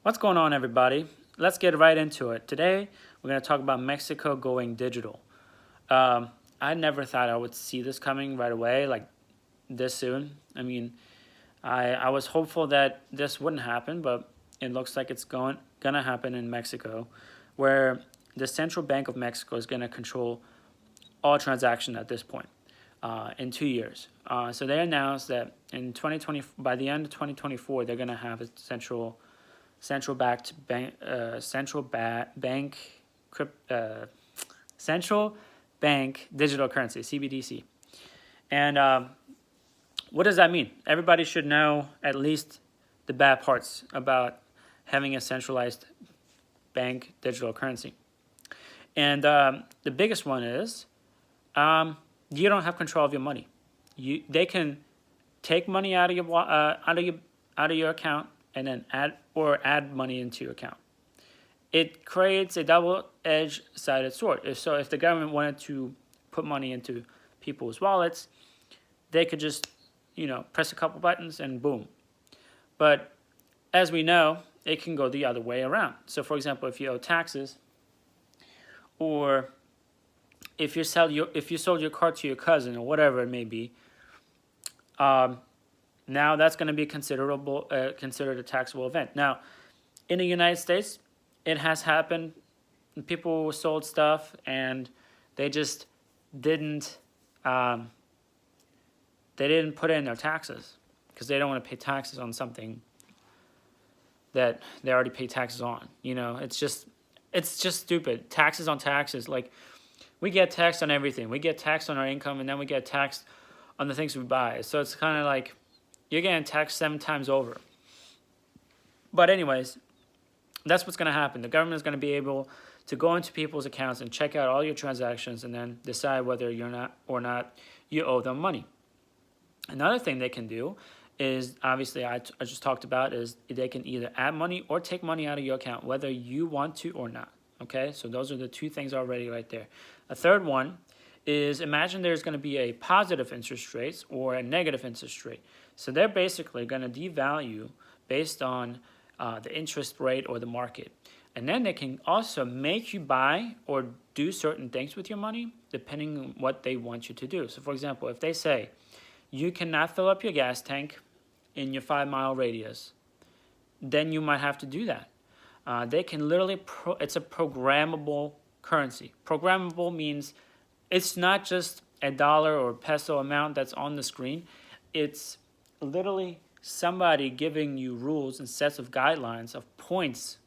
What's going on, everybody? Let's get right into it. Today, we're going to talk about Mexico going digital. I never thought I would see this coming right away, like this soon. I was hopeful that this wouldn't happen, but it looks like it's gonna happen in Mexico, where the Central Bank of Mexico is going to control all transactions at this point in 2 years. So they announced that in 2020, by the end of 2024, they're going to have a central bank central bank digital currency (CBDC). And what does that mean? Everybody should know at least the bad parts about having a centralized bank digital currency. And the biggest one is you don't have control of your money. They can take money out of your account and then add money into your account. It creates a double-edged sided sword. If the government wanted to put money into people's wallets, they could just, press a couple buttons and boom. But as we know, it can go the other way around. So, for example, if you owe taxes, or if you sold your car to your cousin or whatever it may be, now that's going to be considered a taxable event. Now, in the United States, it has happened. People sold stuff and they just didn't put in their taxes because they don't want to pay taxes on something that they already pay taxes on. It's just stupid. Taxes on taxes. Like, we get taxed on everything. We get taxed on our income, and then we get taxed on the things we buy. So it's kind of like you're getting taxed 7 times over. But anyways, that's what's going to happen. The government is going to be able to go into people's accounts and check out all your transactions and then decide whether you owe them money. Another thing they can do is, obviously, I just talked about, is they can either add money or take money out of your account, whether you want to or not. Okay, so those are the 2 things already right there. A third one is, imagine there's going to be a positive interest rate or a negative interest rate. So they're basically going to devalue based on the interest rate or the market. And then they can also make you buy or do certain things with your money depending on what they want you to do. So, for example, if they say you cannot fill up your gas tank in your 5-mile radius, then you might have to do that. They can literally, it's a programmable currency. Programmable means it's not just a dollar or peso amount that's on the screen. It's literally somebody giving you rules and sets of guidelines of points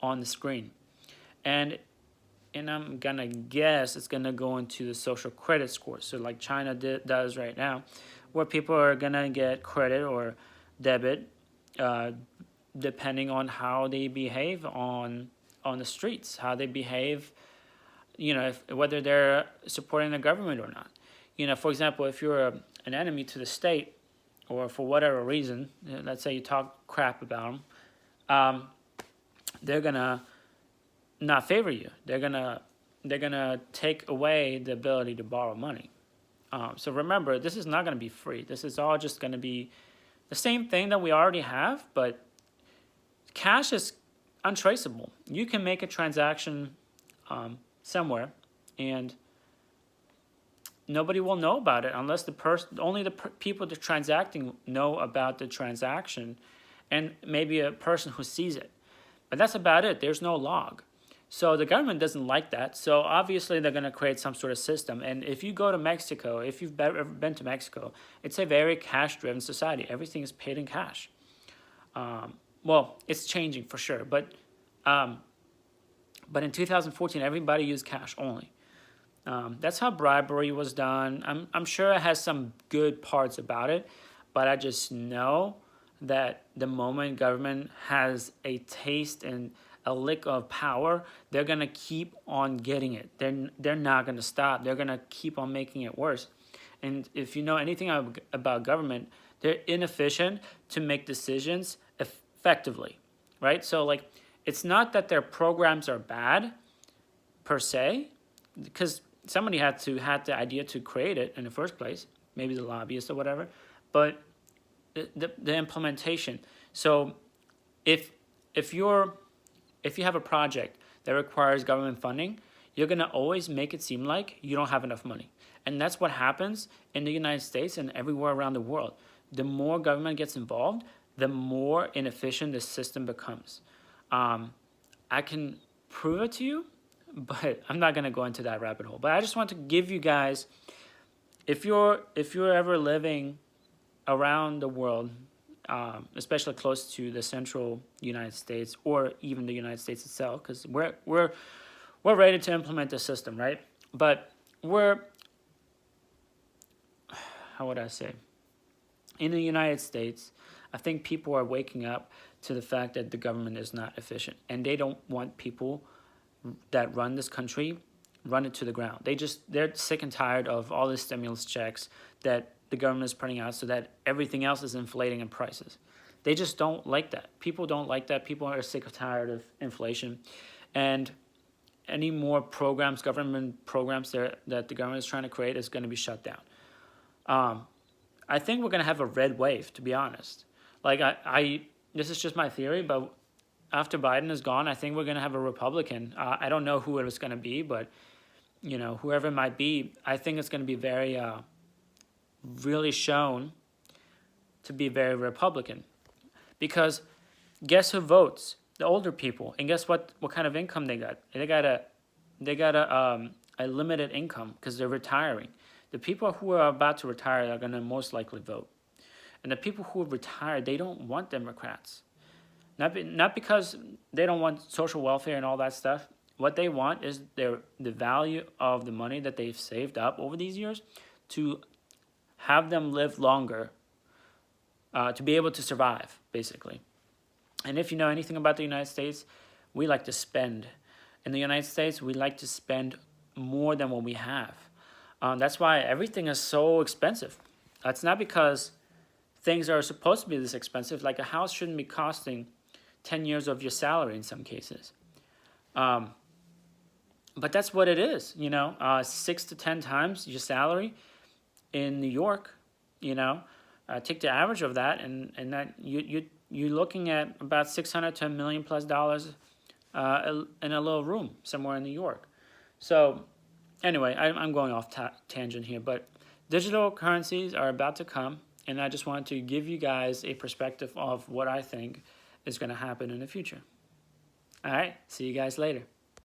on the screen. And I'm going to guess it's going to go into the social credit score. So like China does right now, where people are going to get credit or debit depending on how they behave on the streets, how they behave, whether they're supporting the government or not. For example, if you're an enemy to the state, or for whatever reason, let's say you talk crap about them, they're gonna not favor you. They're gonna take away the ability to borrow money. So remember, this is not gonna be free. This is all just gonna be the same thing that we already have, but cash is untraceable. You can make a transaction somewhere, and nobody will know about it unless only the people that are transacting know about the transaction, and maybe a person who sees it. But that's about it. There's no log. So the government doesn't like that. So obviously they're going to create some sort of system. And if you go to Mexico, if you've ever been to Mexico, it's a very cash-driven society. Everything is paid in cash. Well, it's changing for sure. But in 2014, everybody used cash only. That's how bribery was done. I'm sure it has some good parts about it, but I just know that the moment government has a taste and a lick of power, they're gonna keep on getting it. They're not gonna stop. They're gonna keep on making it worse. And if you know anything about government, they're inefficient to make decisions effectively, right? So like, it's not that their programs are bad per se, because somebody had the idea to create it in the first place, maybe the lobbyists or whatever, but the implementation. So if if you're if you have a project that requires government funding, you're going to always make it seem like you don't have enough money. And that's what happens in the United States and everywhere around the world. The more government gets involved, the more inefficient the system becomes. I can prove it to you, but I'm not going to go into that rabbit hole. But I just want to give you guys, if you're ever living around the world, especially close to the central United States or even the United States itself, because we're ready to implement the system, right? But how would I say? In the United States, I think people are waking up to the fact that the government is not efficient, and they don't want people that run this country run it to the ground. They're sick and tired of all the stimulus checks that the government is putting out so that everything else is inflating in prices. They just don't like that. People don't like that. People are sick and tired of inflation. And any more programs, government programs that the government is trying to create is going to be shut down. I think we're going to have a red wave, to be honest. Like, this is just my theory, but after Biden is gone, I think we're going to have a Republican. I don't know who it was going to be, but, whoever it might be, I think it's going to be very, really shown to be very Republican. Because guess who votes? The older people. And guess what kind of income they got? They got a limited income because they're retiring. The people who are about to retire are going to most likely vote. And the people who have retired, they don't want Democrats. Not because they don't want social welfare and all that stuff. What they want is the value of the money that they've saved up over these years to have them live longer, to be able to survive, basically. And if you know anything about the United States, we like to spend. In the United States, we like to spend more than what we have. That's why everything is so expensive. It's not because things are supposed to be this expensive. Like, a house shouldn't be costing 10 years of your salary in some cases. But that's what it is, 6 to 10 times your salary in New York, take the average of that, and that you're looking at about $600 to $1 million plus in a little room somewhere in New York. So anyway, I'm going off tangent here, but digital currencies are about to come, and I just wanted to give you guys a perspective of what I think is going to happen in the future. All right, see you guys later.